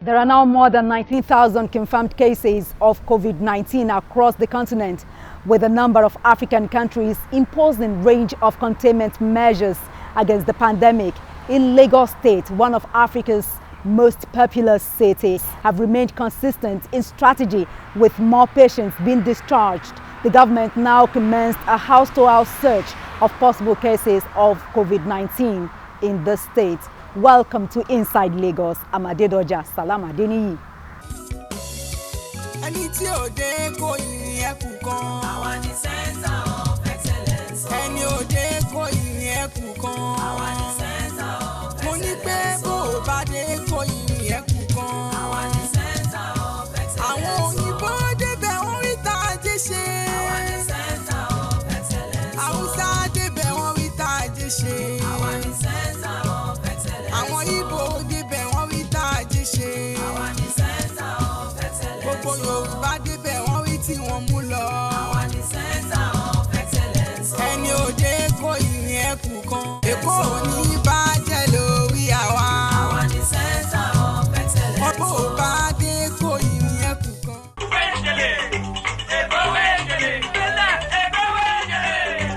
There are now more than 19,000 confirmed cases of COVID-19 across the continent, with a number of African countries imposing range of containment measures against the pandemic. In Lagos State, one of Africa's most populous cities, have remained consistent in strategy, with more patients being discharged. The government now commenced a house-to-house search of possible cases of COVID-19 in the state. Welcome to Inside Lagos. I'm Adedoja Salam Adeniyi.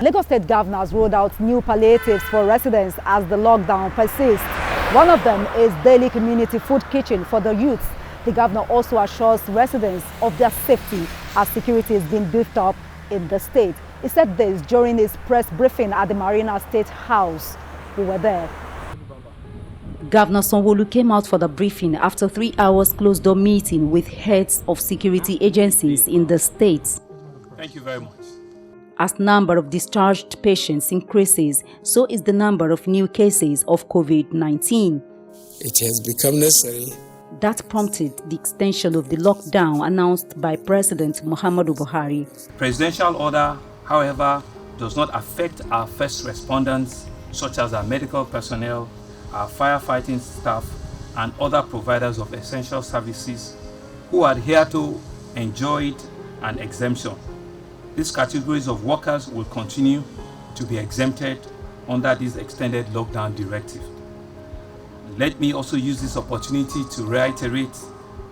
Lagos State Governor has rolled out new palliatives for residents as the lockdown persists. One of them is daily community food kitchen for the youth. The governor also assures residents of their safety as security is being beefed up in the state. He said this during his press briefing at the Marina State House. We were there. Governor Sanwo-Olu came out for the briefing after 3 hours closed-door meeting with heads of security agencies in the state. Thank you very much. As number of discharged patients increases, so is the number of new cases of COVID-19. It has become necessary. That prompted the extension of the lockdown announced by President Muhammadu Buhari. Presidential order, however, does not affect our first responders, such as our medical personnel, our firefighting staff, and other providers of essential services who adhere to enjoyed an exemption. These categories of workers will continue to be exempted under this extended lockdown directive. Let me also use this opportunity to reiterate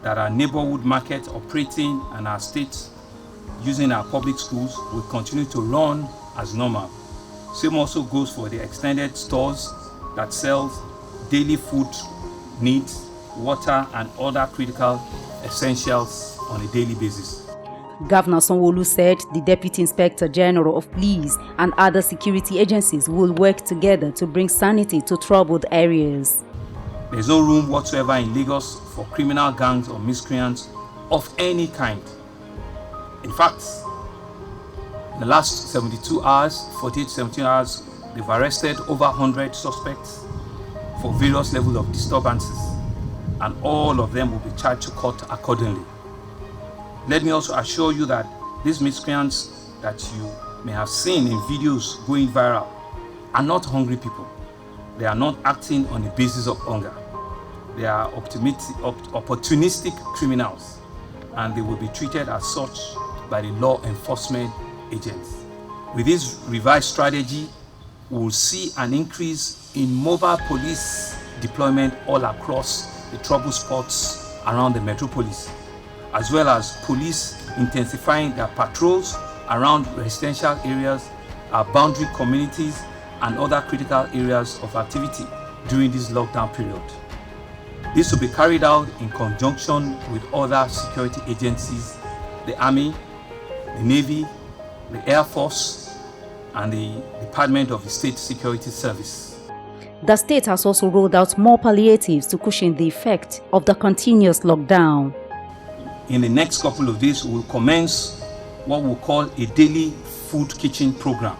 that our neighborhood market operating and our states using our public schools will continue to run as normal. Same also goes for the extended stores that sells daily food needs, water, and other critical essentials on a daily basis. Governor Sanwo-Olu said the Deputy Inspector General of Police and other security agencies will work together to bring sanity to troubled areas. There is no room whatsoever in Lagos for criminal gangs or miscreants of any kind. In fact, in the last 48 to 72 hours, they've arrested over 100 suspects for various levels of disturbances, and all of them will be charged to court accordingly. Let me also assure you that these miscreants that you may have seen in videos going viral are not hungry people. They are not acting on the basis of hunger. They are opportunistic criminals, and they will be treated as such by the law enforcement agents. With this revised strategy, we will see an increase in mobile police deployment all across the trouble spots around the metropolis, as well as police intensifying their patrols around residential areas, our boundary communities, and other critical areas of activity during this lockdown period. This will be carried out in conjunction with other security agencies, the Army, the Navy, the Air Force, and the Department of the State Security Service. The state has also rolled out more palliatives to cushion the effect of the continuous lockdown. In the next couple of days, we will commence what we'll call a daily food kitchen program,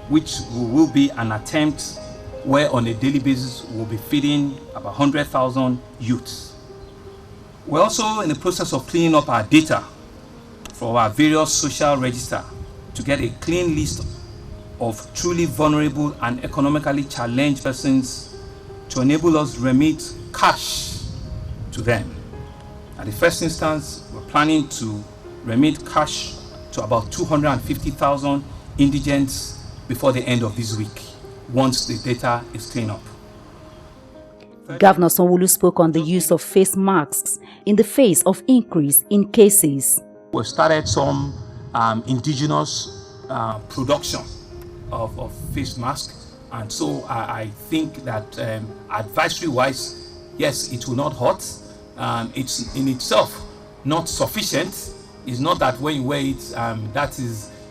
which will be an attempt where on a daily basis we'll be feeding about 100,000 youths. We're also in the process of cleaning up our data for our various social register to get a clean list of truly vulnerable and economically challenged persons to enable us to remit cash to them. At the first instance, we're planning to remit cash to about 250,000 indigents before the end of this week, once the data is cleaned up. Governor Sanwo-Olu spoke on the use of face masks in the face of increase in cases. We started some indigenous production of face masks, and so I think that advisory-wise, yes, it will not hurt. It's in itself not sufficient. It's not that when you wear it,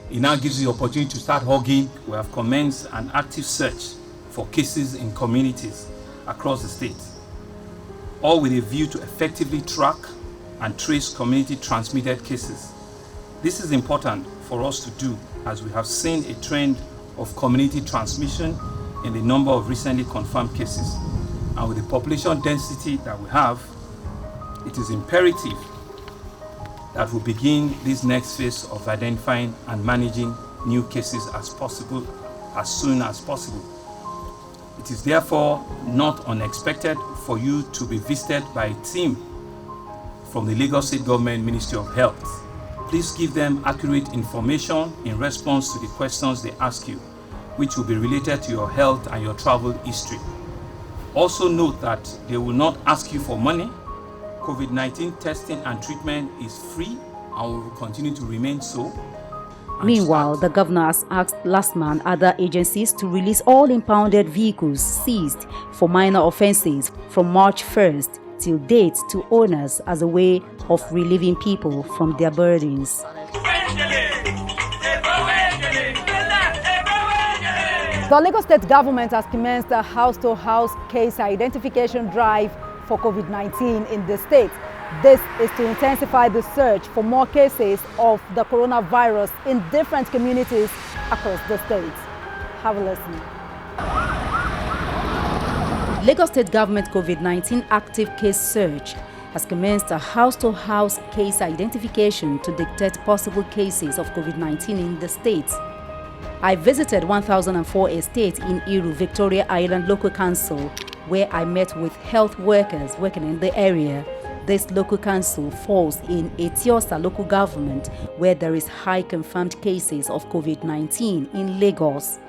it now gives you the opportunity to start hugging. We have commenced an active search for cases in communities across the state, all with a view to effectively track and trace community transmitted cases. This is important for us to do, as we have seen a trend of community transmission in the number of recently confirmed cases. And with the population density that we have, it is imperative that we begin this next phase of identifying and managing new cases as soon as possible. It is therefore not unexpected for you to be visited by a team from the Lagos State Government Ministry of Health. Please give them accurate information in response to the questions they ask you, which will be related to your health and your travel history. Also note that they will not ask you for money. COVID-19 testing and treatment is free and will continue to remain so. Meanwhile, the governor has asked LASTMA and other agencies to release all impounded vehicles seized for minor offences from March 1st till date to owners as a way of relieving people from their burdens. The Lagos State government has commenced a house-to-house case identification drive for COVID-19 in the state. This is to intensify the search for more cases of the coronavirus in different communities across the state. Have a listen. Lagos State Government COVID-19 active case search has commenced a house-to-house case identification to detect possible cases of COVID-19 in the state. I visited 1004 Estate in Iru, Victoria Island Local Council, where I met with health workers working in the area. This local council falls in Etiosa local government, where there is high confirmed cases of COVID-19 in Lagos.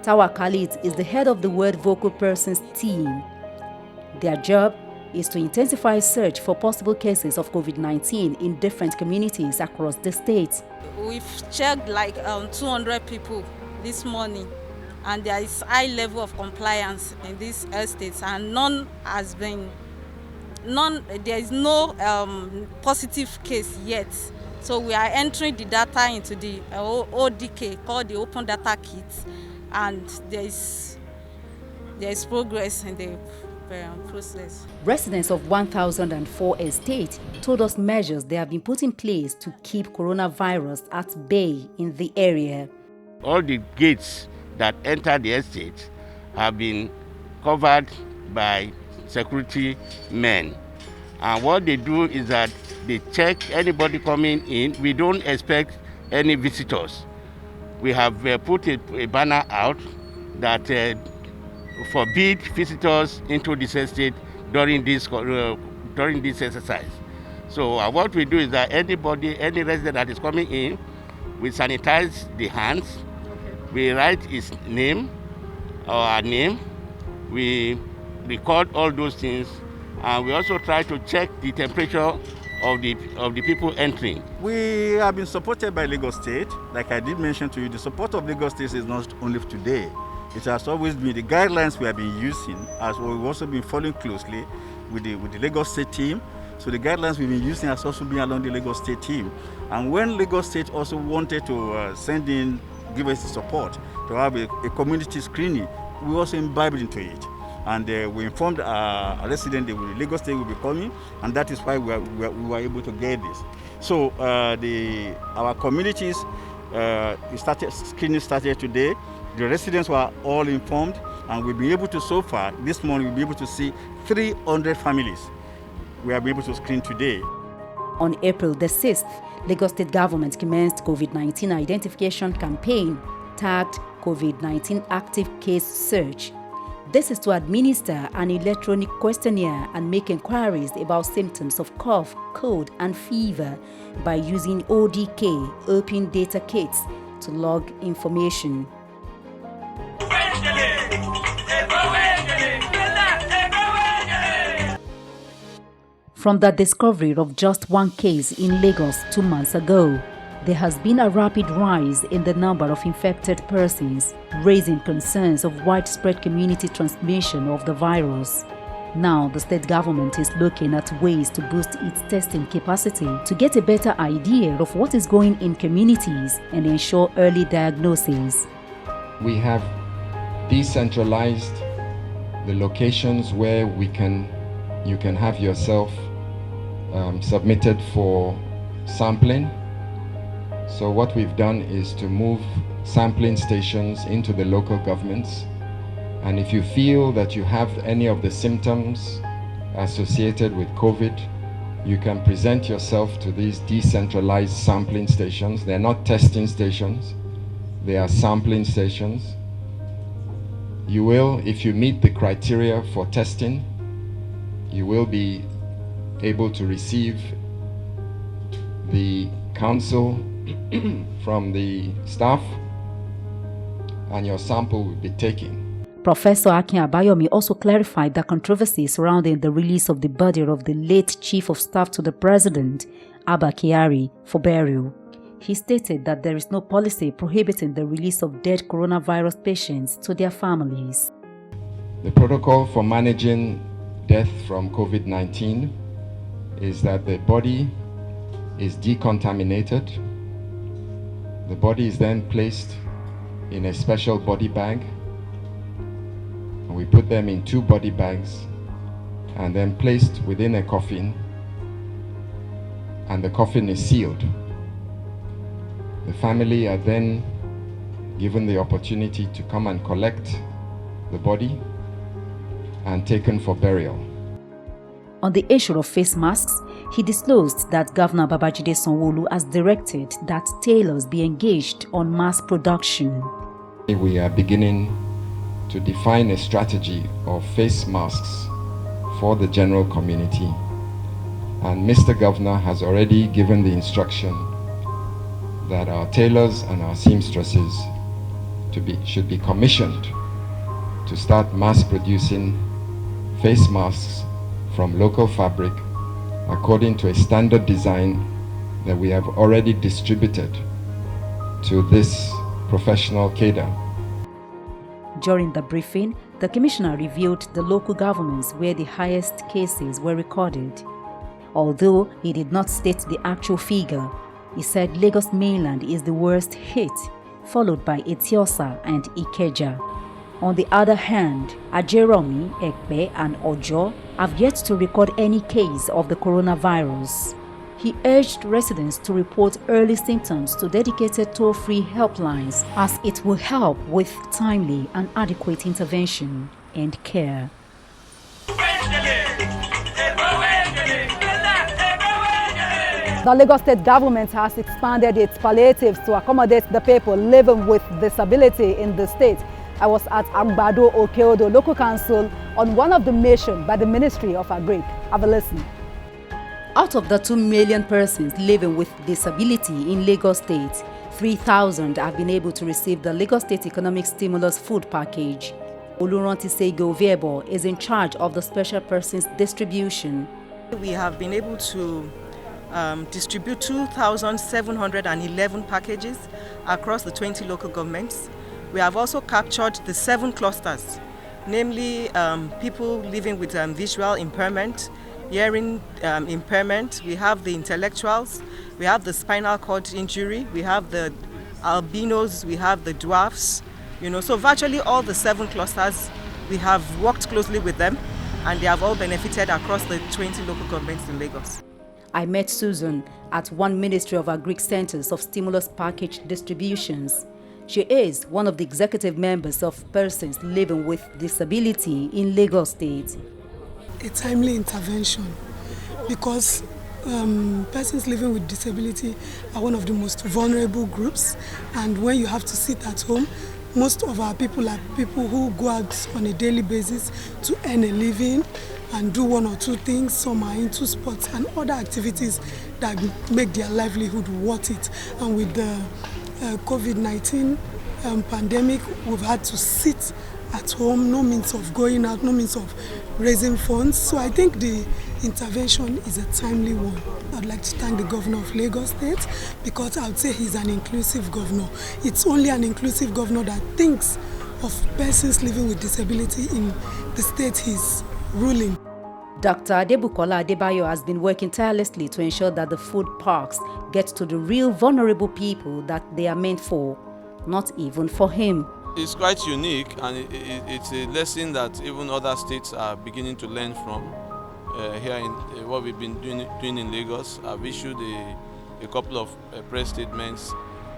Tawa Khalid is the head of the Word Vocal Persons team. Their job is to intensify search for possible cases of COVID-19 in different communities across the state. We've checked like 200 people this morning, and there is high level of compliance in these estates, and there is no positive case yet. So we are entering the data into the ODK, called the Open Data Kit, and there is progress in the process. Residents of 1004 Estate told us measures they have been put in place to keep coronavirus at bay in the area. All the gates that enter the estate have been covered by security men. And what they do is that they check anybody coming in. We don't expect any visitors. We have put a banner out that forbid visitors into this estate during this exercise. So what we do is that any resident that is coming in, we sanitize the hands, we write his name or her name, we record all those things, and we also try to check the temperature of the people entering. We have been supported by Lagos State. Like I did mention to you, the support of Lagos State is not only today. It has always been the guidelines we have been using, as we've also been following closely with the Lagos State team. So the guidelines we've been using has also been along the Lagos State team. And when Lagos State also wanted to give us the support to have a community screening, we also imbibed into it. And we informed our resident that Lagos State will be coming, and that is why we were able to get this. So our communities, screening started today. The residents were all informed, and we'll be able to, so far, this morning, we'll be able to see 300 families we have been able to screen today. On April the 6th, Lagos State government commenced COVID-19 identification campaign tagged COVID-19 active case search. This is to administer an electronic questionnaire and make inquiries about symptoms of cough, cold, and fever by using ODK, Open Data Kits, to log information. From the discovery of just one case in Lagos 2 months ago, there has been a rapid rise in the number of infected persons, raising concerns of widespread community transmission of the virus. Now, the state government is looking at ways to boost its testing capacity to get a better idea of what is going in communities and ensure early diagnosis. We have decentralized the locations where you can have yourself submitted for sampling. So what we've done is to move sampling stations into the local governments. And if you feel that you have any of the symptoms associated with COVID, you can present yourself to these decentralized sampling stations. They're not testing stations, they are sampling stations. You will, if you meet the criteria for testing, you will be able to receive the counsel from the staff, and your sample will be taken. Professor Akin Abayomi also clarified the controversy surrounding the release of the body of the late Chief of Staff to the President, Abayomi, for burial. He stated that there is no policy prohibiting the release of dead coronavirus patients to their families. The protocol for managing death from COVID-19 is that the body is decontaminated. The body is then placed in a special body bag. We put them in 2 body bags and then placed within a coffin, and the coffin is sealed. The family are then given the opportunity to come and collect the body and taken for burial. On the issue of face masks, he disclosed that Governor Babajide Sanwo-Olu has directed that tailors be engaged on mass production. We are beginning to define a strategy of face masks for the general community, and Mr. Governor has already given the instruction that our tailors and our seamstresses should be commissioned to start mass producing face masks from local fabric according to a standard design that we have already distributed to this professional cadre. During the briefing, the commissioner reviewed the local governments where the highest cases were recorded. Although he did not state the actual figure, he said Lagos mainland is the worst hit, followed by Etiosa and Ikeja. On the other hand, Abayomi, Ekpe and Ojo have yet to record any case of the coronavirus. He urged residents to report early symptoms to dedicated toll-free helplines, as it will help with timely and adequate intervention and care. The Lagos State government has expanded its palliatives to accommodate the people living with disability in the state. I was at Agbado Okeodo Local Council on one of the missions by the Ministry of Agric. Have a listen. Out of the 2 million persons living with disability in Lagos State, 3,000 have been able to receive the Lagos State Economic Stimulus Food Package. Oluranti Sego Viebo is in charge of the special persons distribution. We have been able to distribute 2,711 packages across the 20 local governments. We have also captured the 7 clusters, namely people living with visual impairment, hearing impairment, we have the intellectuals, we have the spinal cord injury, we have the albinos, we have the dwarfs, so virtually all the 7 clusters, we have worked closely with them, and they have all benefited across the 20 local governments in Lagos. I met Susan at one Ministry of Agric Centers of Stimulus Package Distributions. She is one of the executive members of persons living with disability in Lagos State. A timely intervention, because persons living with disability are one of the most vulnerable groups, and when you have to sit at home, most of our people are people who go out on a daily basis to earn a living and do 1 or 2 things. Some are into sports and other activities that make their livelihood worth it. And with the COVID-19 pandemic, we've had to sit at home, no means of going out, no means of raising funds. So I think the intervention is a timely one. I'd like to thank the governor of Lagos State because I would say he's an inclusive governor. It's only an inclusive governor that thinks of persons living with disability in the state he's ruling. Dr. Adebukola Adebayo has been working tirelessly to ensure that the food parks get to the real vulnerable people that they are meant for, not even for him. It's quite unique, and it's a lesson that even other states are beginning to learn from. Here in what we've been doing in Lagos, I've issued a couple of press statements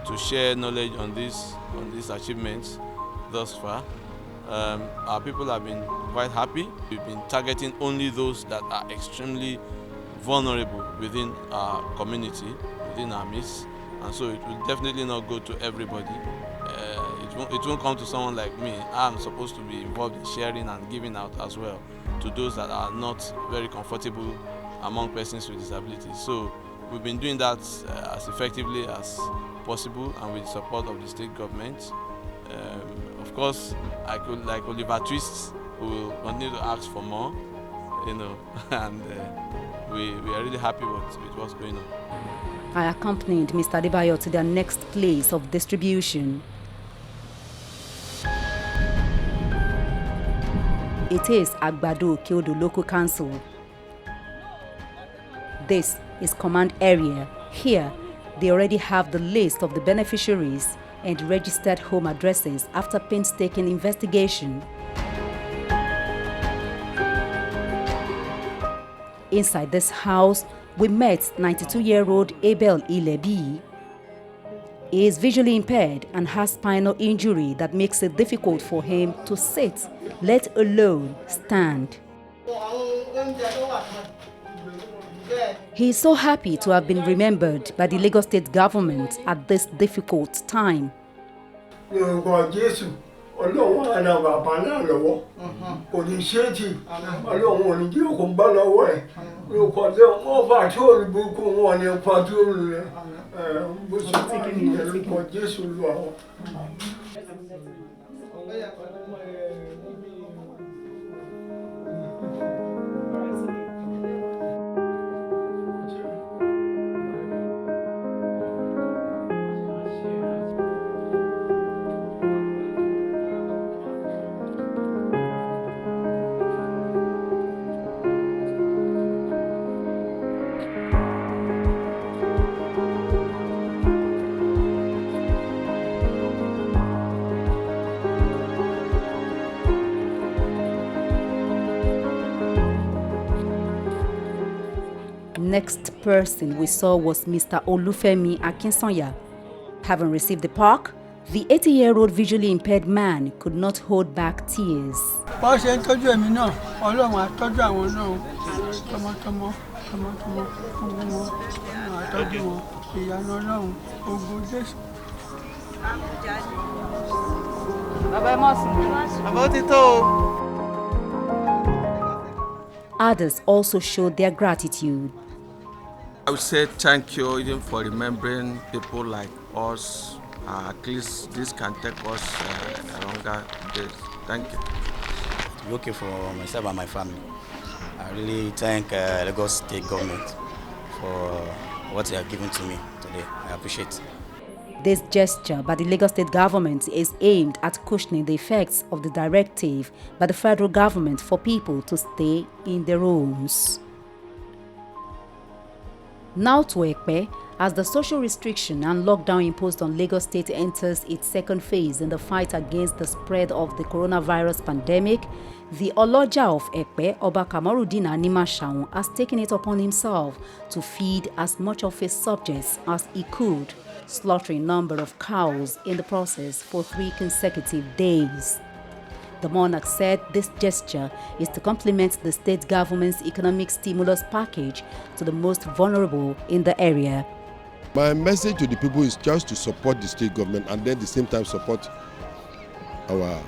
to share knowledge on these achievements thus far. Our people have been quite happy. We've been targeting only those that are extremely vulnerable within our community, within our midst, and so it will definitely not go to everybody. It won't come to someone like me. I'm supposed to be involved in sharing and giving out as well to those that are not very comfortable among persons with disabilities. So we've been doing that as effectively as possible and with the support of the state government. Of course, like Oliver Twist, who will continue to ask for more, and we are really happy with what's going on. I accompanied Mr. Adebayo to their next place of distribution. It is Agbado Kyodo Local Council. This is command area. Here, they already have the list of the beneficiaries and registered home addresses after painstaking investigation. Inside this house, we met 92-year-old Abel Ilebi. He is visually impaired and has spinal injury that makes it difficult for him to sit, let alone stand. He is so happy to have been remembered by the Lagos State government at this difficult time. Next person we saw was Mr. Olufemi Akin. Having received the park, the 80-year-old visually impaired man could not hold back tears. Others also showed their gratitude. I would say thank you even for remembering people like us. At least this can take us longer days. Thank you. It's working for myself and my family. I really thank Lagos State government for what they have given to me today. I appreciate it. This gesture by the Lagos State government is aimed at cushioning the effects of the directive by the federal government for people to stay in their homes. Now to Ekpe, as the social restriction and lockdown imposed on Lagos State enters its second phase in the fight against the spread of the coronavirus pandemic, the Oloja of Ekpe, Oba Kamarudin Animashaun, has taken it upon himself to feed as much of his subjects as he could, slaughtering a number of cows in the process for 3 consecutive days. The monarch said this gesture is to complement the state government's economic stimulus package to the most vulnerable in the area. My message to the people is just to support the state government and then at the same time support our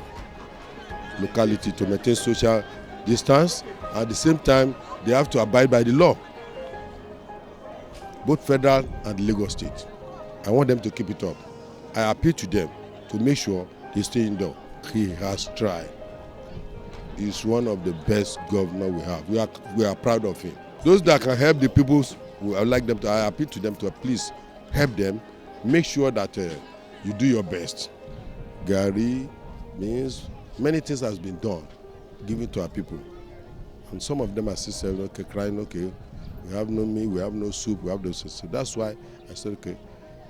locality to maintain social distance. At the same time, they have to abide by the law, both federal and Lagos State. I want them to keep it up. I appeal to them to make sure they stay indoors. He has tried. He's one of the best governors we have. We are proud of him. those that can help the people, I would like them to, I appeal to them to please help them. Make sure that you do your best. Gary means many things has been done, given to our people. And some of them are still saying, okay, crying, okay, we have no meat, we have no soup, we have no soup. So that's why I said, okay,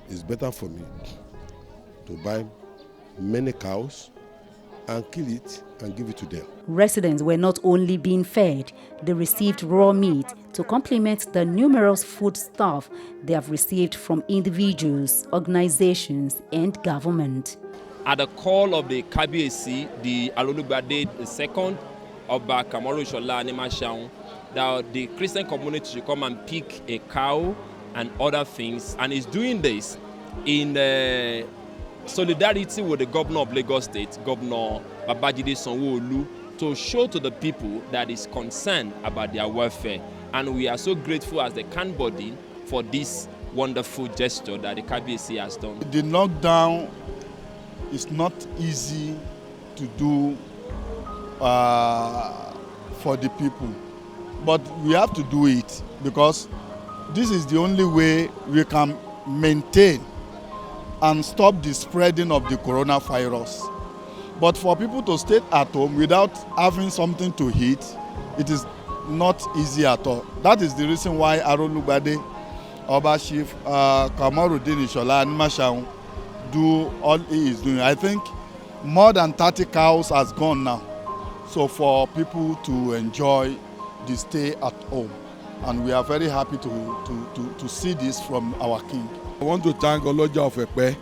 it's better for me to buy many cows and kill it and give it to them. Residents were not only being fed, they received raw meat to complement the numerous foodstuff they have received from individuals, organizations, and government. At the call of the KBAC, the Alolugbade II, Oba Kamaru Shola Animashaun, that the Christian community should come and pick a cow and other things, and is doing this in solidarity with the governor of Lagos State, Governor Babajide Sanwo-Olu, to show to the people that is concerned about their welfare. And we are so grateful as the CAN body for this wonderful gesture that the KBAC has done. The lockdown is not easy to do for the people, but we have to do it because this is the only way we can maintain and stop the spreading of the coronavirus. But for people to stay at home without having something to eat, it is not easy at all. That is the reason why Arolugbade, Oba Chief Kamarudin Ishola Animashaun do all he is doing. I think more than 30 cows has gone now. So for people to enjoy the stay at home. And we are very happy to see this from our king. I want to thank Oloja of Ekpe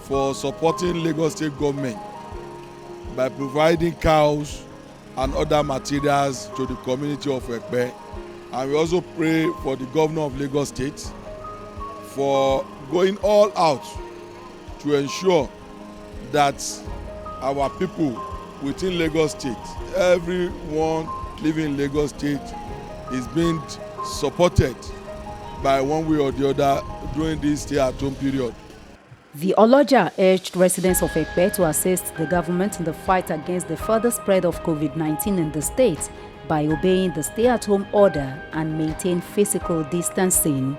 for supporting Lagos State government by providing cows and other materials to the community of Ekpe. And we also pray for the governor of Lagos State for going all out to ensure that our people within Lagos State, everyone living in Lagos State, is being supported by one way or the other during this stay-at-home period. The Oloja urged residents of Ekpe to assist the government in the fight against the further spread of COVID-19 in the state by obeying the stay-at-home order and maintain physical distancing.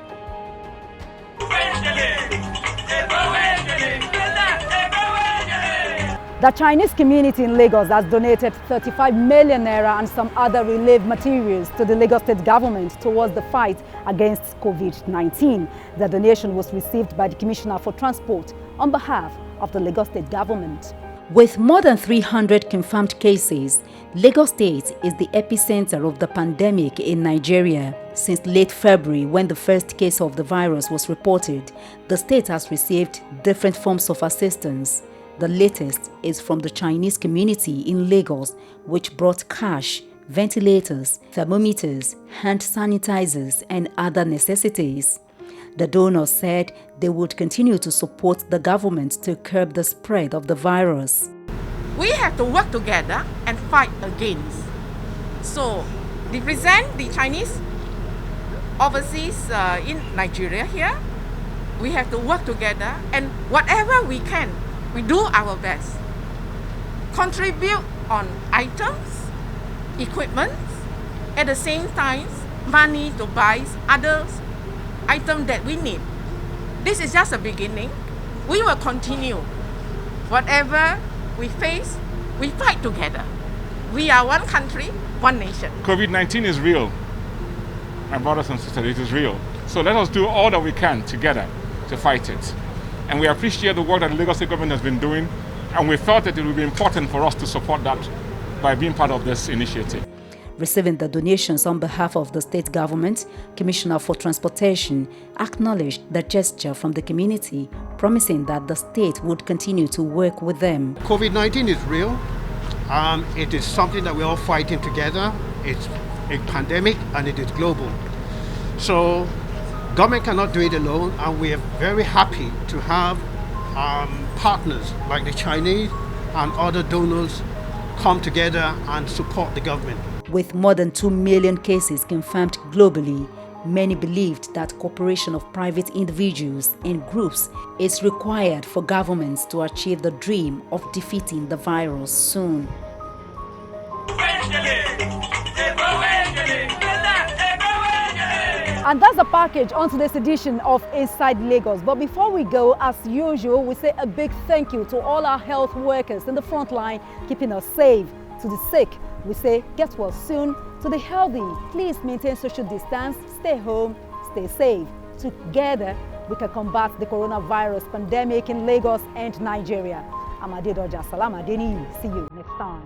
The Chinese community in Lagos has donated 35 million naira and some other relief materials to the Lagos State government towards the fight against COVID-19. The donation was received by the Commissioner for Transport on behalf of the Lagos State government. With more than 300 confirmed cases, Lagos State is the epicenter of the pandemic in Nigeria. Since late February, when the first case of the virus was reported, the state has received different forms of assistance. The latest is from the Chinese community in Lagos, which brought cash, ventilators, thermometers, hand sanitizers, and other necessities. The donors said they would continue to support the government to curb the spread of the virus. We have to work together and fight against. So, represent the Chinese overseas in Nigeria here. We have to work together, and whatever we can, we do our best. Contribute on items, equipment, at the same time, money to buy other items that we need. This is just a beginning. We will continue. Whatever we face, we fight together. We are one country, one nation. COVID-19 is real. My brothers and sisters, it is real. So let us do all that we can together to fight it. And we appreciate the work that the Lagos State government has been doing, and we felt that it would be important for us to support that by being part of this initiative. Receiving the donations on behalf of the state government, Commissioner for Transportation acknowledged the gesture from the community, promising that the state would continue to work with them. COVID-19 is real. It is something that we're all fighting together. It's a pandemic and it is global. So government cannot do it alone, and we are very happy to have partners like the Chinese and other donors come together and support the government. With more than 2 million cases confirmed globally, many believed that cooperation of private individuals and groups is required for governments to achieve the dream of defeating the virus soon. And that's the package on today's edition of Inside Lagos. But before we go, as usual, we say a big thank you to all our health workers in the front line, keeping us safe. To the sick, we say get well soon. To the healthy, please maintain social distance, stay home, stay safe. Together, we can combat the coronavirus pandemic in Lagos and Nigeria. I'm Adedoja Salam Adeni. See you next time.